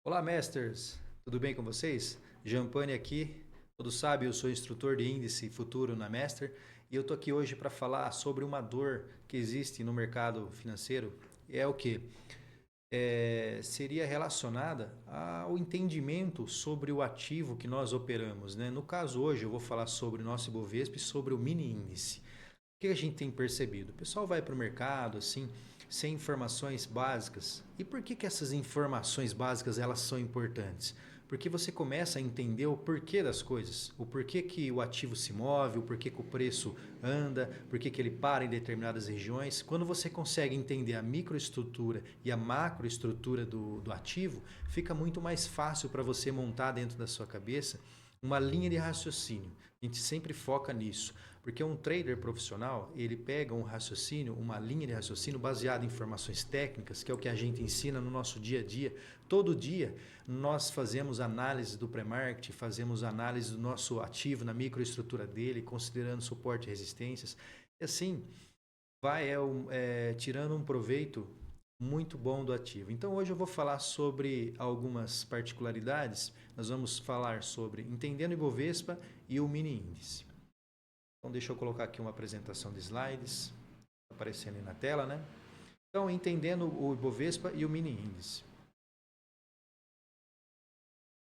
Olá, masters! Tudo bem com vocês? Jampane aqui. Todos sabem, eu sou instrutor de índice futuro na Master e eu tô aqui hoje para falar sobre uma dor que existe no mercado financeiro. É o que? Seria relacionada ao entendimento sobre o ativo que nós operamos, né? No caso hoje eu vou falar sobre o nosso Ibovespa e sobre o mini índice. O que a gente tem percebido? O pessoal vai para o mercado assim, sem informações básicas. E por que essas informações básicas elas são importantes? Porque você começa a entender o porquê das coisas, o porquê que o ativo se move, o porquê que o preço anda, porquê que ele para em determinadas regiões. Quando você consegue entender a microestrutura e a macroestrutura do ativo, fica muito mais fácil para você montar dentro da sua cabeça uma linha de raciocínio. A gente sempre foca nisso. Porque um trader profissional, ele pega um raciocínio, uma linha de raciocínio baseada em informações técnicas, que é o que a gente ensina no nosso dia a dia. Todo dia nós fazemos análise do pré-market, fazemos análise do nosso ativo na microestrutura dele, considerando suporte e resistências. E assim, vai tirando um proveito muito bom do ativo. Então hoje eu vou falar sobre algumas particularidades. Nós vamos falar sobre entendendo o Ibovespa e o mini índice. Então deixa eu colocar aqui uma apresentação de slides, aparecendo aí na tela, né? Então, entendendo o Ibovespa e o mini índice.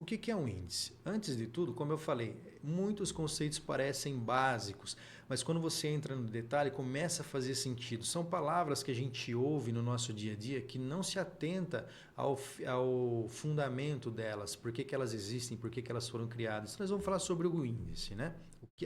O que é um índice? Antes de tudo, como eu falei, muitos conceitos parecem básicos, mas quando você entra no detalhe, começa a fazer sentido. São palavras que a gente ouve no nosso dia a dia que não se atenta ao fundamento delas, por que elas existem, por que elas foram criadas. Nós vamos falar sobre o índice, né?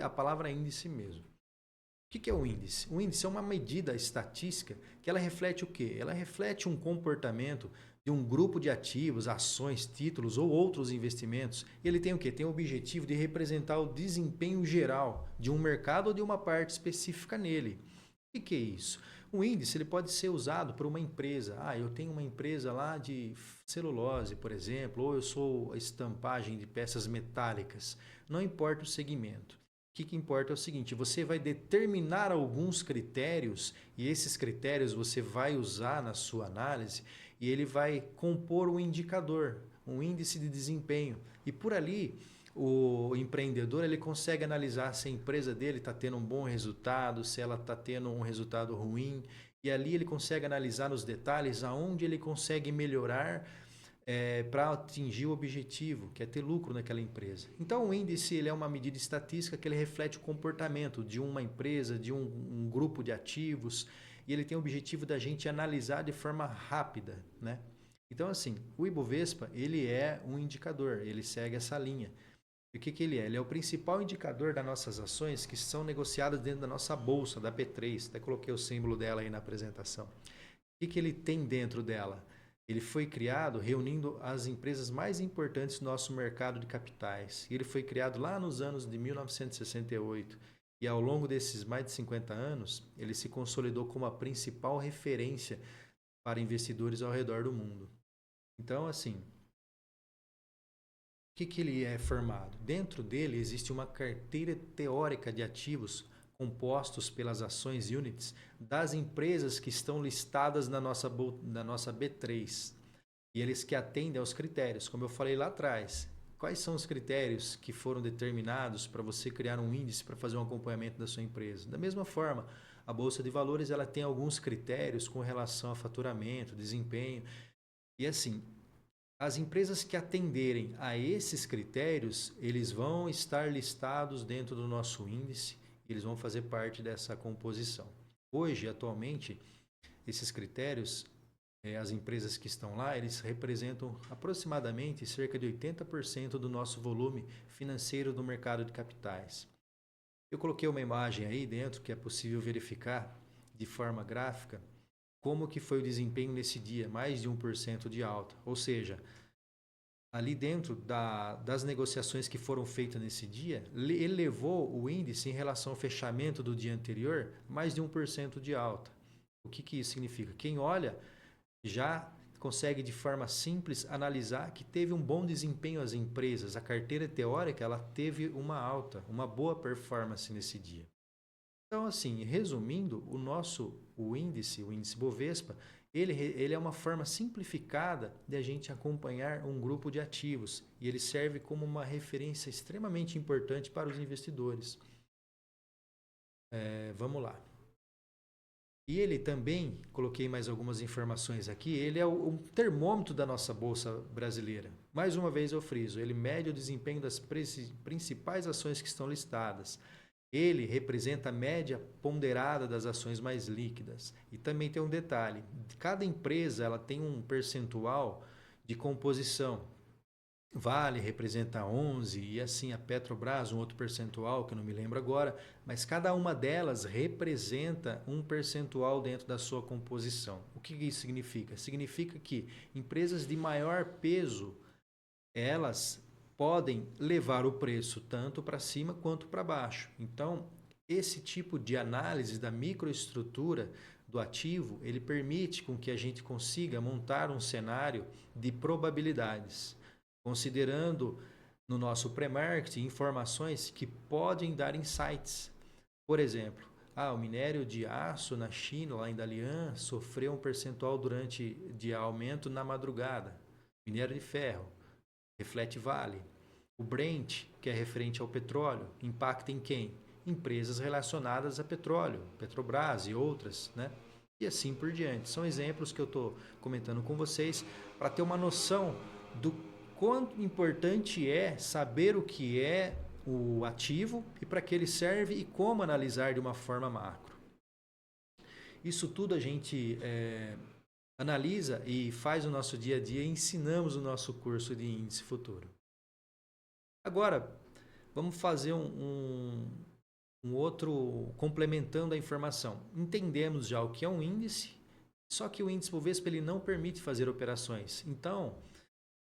A palavra é índice mesmo. O que é o índice? O índice é uma medida estatística que ela reflete o quê? Ela reflete um comportamento de um grupo de ativos, ações, títulos ou outros investimentos. E ele tem o quê? Tem o objetivo de representar o desempenho geral de um mercado ou de uma parte específica nele. O que é isso? O índice ele pode ser usado por uma empresa. Eu tenho uma empresa lá de celulose, por exemplo, ou eu sou estampagem de peças metálicas. Não importa o segmento. O que importa é o seguinte: você vai determinar alguns critérios e esses critérios você vai usar na sua análise e ele vai compor um indicador, um índice de desempenho. E por ali o empreendedor ele consegue analisar se a empresa dele está tendo um bom resultado, se ela está tendo um resultado ruim. E ali ele consegue analisar nos detalhes aonde ele consegue melhorar para atingir o objetivo, que é ter lucro naquela empresa. Então o índice ele é uma medida estatística que ele reflete o comportamento de uma empresa, de um grupo de ativos, e ele tem o objetivo da gente analisar de forma rápida, né? Então assim, o Ibovespa ele é um indicador, ele segue essa linha. E o que ele é? Ele é o principal indicador das nossas ações que são negociadas dentro da nossa bolsa, da B3. Até coloquei o símbolo dela aí na apresentação. O que ele tem dentro dela? Ele foi criado reunindo as empresas mais importantes do nosso mercado de capitais. Ele foi criado lá nos anos de 1968. E ao longo desses mais de 50 anos, ele se consolidou como a principal referência para investidores ao redor do mundo. Então, assim, que ele é formado? Dentro dele existe uma carteira teórica de ativos compostos pelas ações units das empresas que estão listadas na nossa B3. E eles que atendem aos critérios, como eu falei lá atrás. Quais são os critérios que foram determinados para você criar um índice para fazer um acompanhamento da sua empresa? Da mesma forma, a Bolsa de Valores ela tem alguns critérios com relação a faturamento, desempenho. E assim, as empresas que atenderem a esses critérios, eles vão estar listados dentro do nosso índice, eles vão fazer parte dessa composição. Hoje, atualmente, esses critérios, as empresas que estão lá, eles representam aproximadamente cerca de 80% do nosso volume financeiro do mercado de capitais. Eu coloquei uma imagem aí dentro que é possível verificar de forma gráfica como que foi o desempenho nesse dia, mais de 1% de alta. Ou seja, ali dentro das negociações que foram feitas nesse dia, elevou o índice em relação ao fechamento do dia anterior mais de 1% de alta. O que isso significa? Quem olha já consegue de forma simples analisar que teve um bom desempenho as empresas. A carteira teórica ela teve uma alta, uma boa performance nesse dia. Então, assim, resumindo, o índice Bovespa, Ele é uma forma simplificada de a gente acompanhar um grupo de ativos e ele serve como uma referência extremamente importante para os investidores. Vamos lá. E ele também, coloquei mais algumas informações aqui, ele é o termômetro da nossa Bolsa brasileira. Mais uma vez eu friso, ele mede o desempenho das principais ações que estão listadas. Ele representa a média ponderada das ações mais líquidas. E também tem um detalhe, cada empresa ela tem um percentual de composição. Vale representa 11 e assim a Petrobras um outro percentual que eu não me lembro agora, mas cada uma delas representa um percentual dentro da sua composição. O que isso significa? Significa que empresas de maior peso, elas podem levar o preço tanto para cima quanto para baixo. Então, esse tipo de análise da microestrutura do ativo, ele permite com que a gente consiga montar um cenário de probabilidades, considerando no nosso pré-marketing informações que podem dar insights. Por exemplo, o minério de aço na China, lá em Dalian, sofreu um percentual de aumento na madrugada. Minério de ferro, reflete Vale. O Brent, que é referente ao petróleo, impacta em quem? Empresas relacionadas a petróleo, Petrobras e outras, né? E assim por diante. São exemplos que eu estou comentando com vocês para ter uma noção do quanto importante é saber o que é o ativo e para que ele serve e como analisar de uma forma macro. Isso tudo a gente analisa e faz no nosso dia a dia e ensinamos no nosso curso de índice futuro. Agora, vamos fazer um outro, complementando a informação. Entendemos já o que é um índice, só que o índice Bovespa ele não permite fazer operações. Então,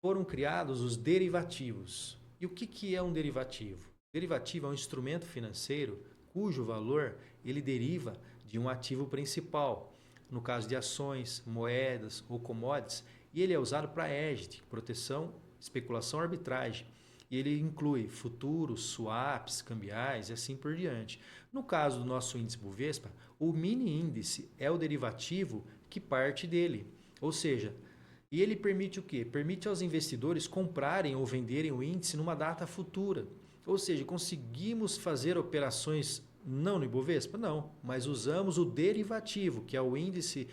foram criados os derivativos. E o que é um derivativo? Derivativo é um instrumento financeiro cujo valor ele deriva de um ativo principal, no caso de ações, moedas ou commodities, e ele é usado para hedge, proteção, especulação, arbitragem. E ele inclui futuros, swaps, cambiais e assim por diante. No caso do nosso índice Bovespa, o mini índice é o derivativo que parte dele. Ou seja, e ele permite o quê? Permite aos investidores comprarem ou venderem o índice numa data futura. Ou seja, conseguimos fazer operações não no Ibovespa? Não, mas usamos o derivativo, que é o índice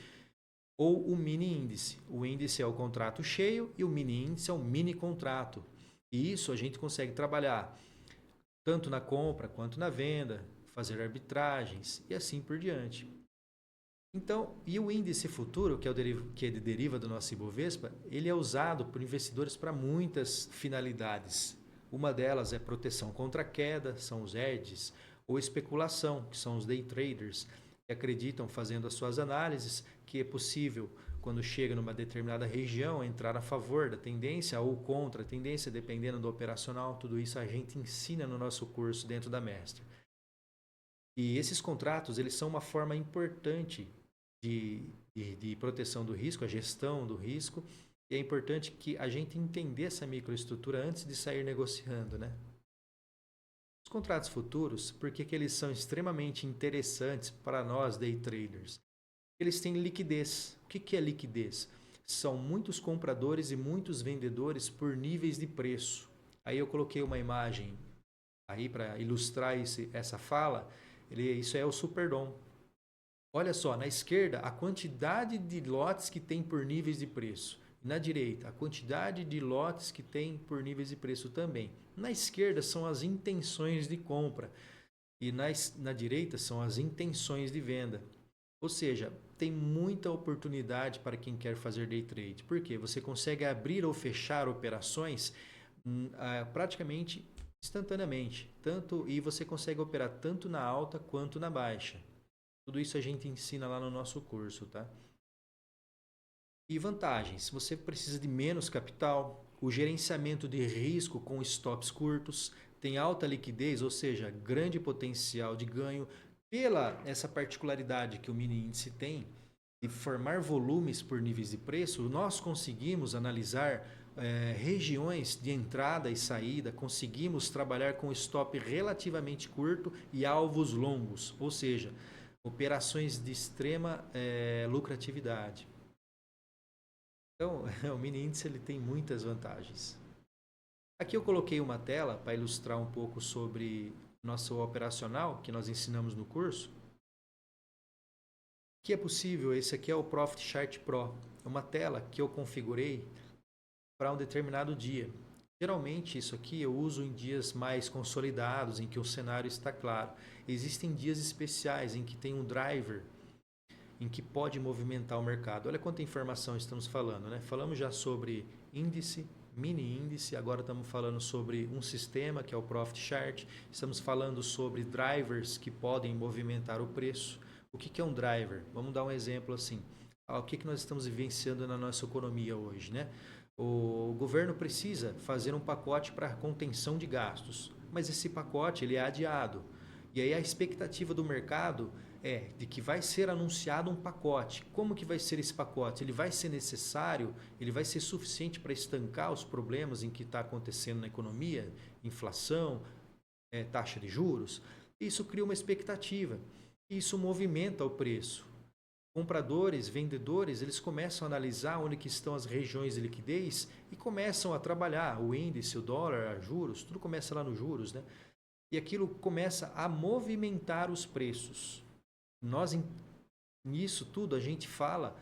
ou o mini índice. O índice é o contrato cheio e o mini índice é o mini contrato. E isso a gente consegue trabalhar tanto na compra quanto na venda, fazer arbitragens e assim por diante. Então, e o índice futuro, que deriva do nosso Ibovespa, ele é usado por investidores para muitas finalidades. Uma delas é proteção contra queda, são os hedges, ou especulação, que são os day traders, que acreditam, fazendo as suas análises, que é possível, quando chega numa determinada região, entrar a favor da tendência ou contra a tendência, dependendo do operacional. Tudo isso a gente ensina no nosso curso dentro da Mestre. E esses contratos, eles são uma forma importante de proteção do risco, a gestão do risco. E é importante que a gente entender essa microestrutura antes de sair negociando, né? Os contratos futuros, por que eles são extremamente interessantes para nós day traders? Eles têm liquidez. O que é liquidez? São muitos compradores e muitos vendedores por níveis de preço. Aí eu coloquei uma imagem aí para ilustrar essa fala. Isso é o Superdom. Olha só, na esquerda, a quantidade de lotes que tem por níveis de preço. Na direita, a quantidade de lotes que tem por níveis de preço também. Na esquerda são as intenções de compra e na direita são as intenções de venda. Ou seja, tem muita oportunidade para quem quer fazer day trade. Por quê? Você consegue abrir ou fechar operações praticamente instantaneamente. E você consegue operar tanto na alta quanto na baixa. Tudo isso a gente ensina lá no nosso curso, tá? E vantagens. Você precisa de menos capital, o gerenciamento de risco com stops curtos, tem alta liquidez, ou seja, grande potencial de ganho. Pela essa particularidade que o mini índice tem de formar volumes por níveis de preço, nós conseguimos analisar regiões de entrada e saída, conseguimos trabalhar com stop relativamente curto e alvos longos, ou seja, operações de extrema lucratividade. Então, o mini índice ele tem muitas vantagens. Aqui eu coloquei uma tela para ilustrar um pouco sobre nosso operacional que nós ensinamos no curso. Que é possível, esse aqui é o Profit Chart Pro. É uma tela que eu configurei para um determinado dia. Geralmente isso aqui eu uso em dias mais consolidados, em que o cenário está claro. Existem dias especiais em que tem um driver em que pode movimentar o mercado. Olha quanta informação estamos falando, né? Falamos já sobre índice, mini índice, agora estamos falando sobre um sistema que é o Profit Chart, estamos falando sobre drivers que podem movimentar o preço. O que é um driver? Vamos dar um exemplo assim. O que nós estamos vivenciando na nossa economia hoje, né? O governo precisa fazer um pacote para contenção de gastos, mas esse pacote ele é adiado. E aí a expectativa do mercado é de que vai ser anunciado um pacote. Como que vai ser esse pacote? Ele vai ser necessário? Ele vai ser suficiente para estancar os problemas em que está acontecendo na economia? Inflação, taxa de juros? Isso cria uma expectativa. Isso movimenta o preço. Compradores, vendedores, eles começam a analisar onde que estão as regiões de liquidez e começam a trabalhar o índice, o dólar, juros, tudo começa lá nos juros, né? E aquilo começa a movimentar os preços. Nós, nisso tudo, a gente fala,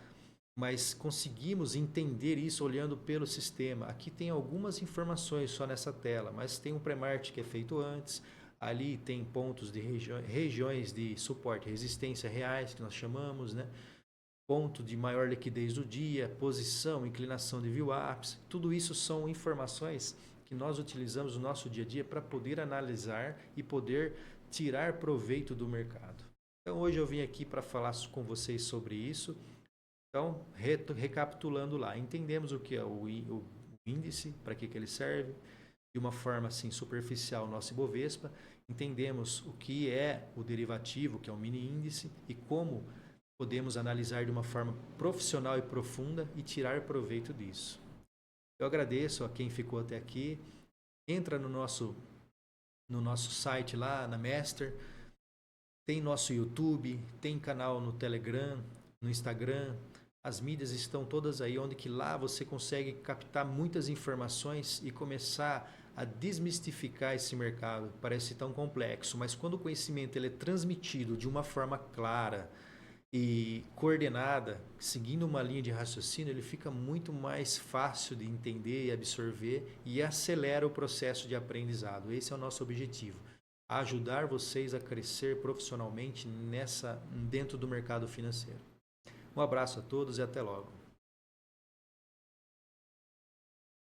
mas conseguimos entender isso olhando pelo sistema. Aqui tem algumas informações só nessa tela, mas tem um pré-market que é feito antes. Ali tem pontos de regiões de suporte e resistência reais, que nós chamamos, né? Ponto de maior liquidez do dia, posição, inclinação de VWAPs. Tudo isso são informações que nós utilizamos no nosso dia a dia para poder analisar e poder tirar proveito do mercado. Então hoje eu vim aqui para falar com vocês sobre isso. Então, recapitulando lá, entendemos o que é o índice, para que ele serve, de uma forma assim superficial, nosso Ibovespa, entendemos o que é o derivativo, que é o mini índice, e como podemos analisar de uma forma profissional e profunda e tirar proveito disso. Eu agradeço a quem ficou até aqui. Entra no nosso site lá, na Master. Tem nosso YouTube, tem canal no Telegram, no Instagram. As mídias estão todas aí, onde que lá você consegue captar muitas informações e começar a desmistificar esse mercado. Parece tão complexo, mas quando o conhecimento ele é transmitido de uma forma clara e coordenada, seguindo uma linha de raciocínio, ele fica muito mais fácil de entender e absorver e acelera o processo de aprendizado. Esse é o nosso objetivo, ajudar vocês a crescer profissionalmente dentro do mercado financeiro. Um abraço a todos e até logo.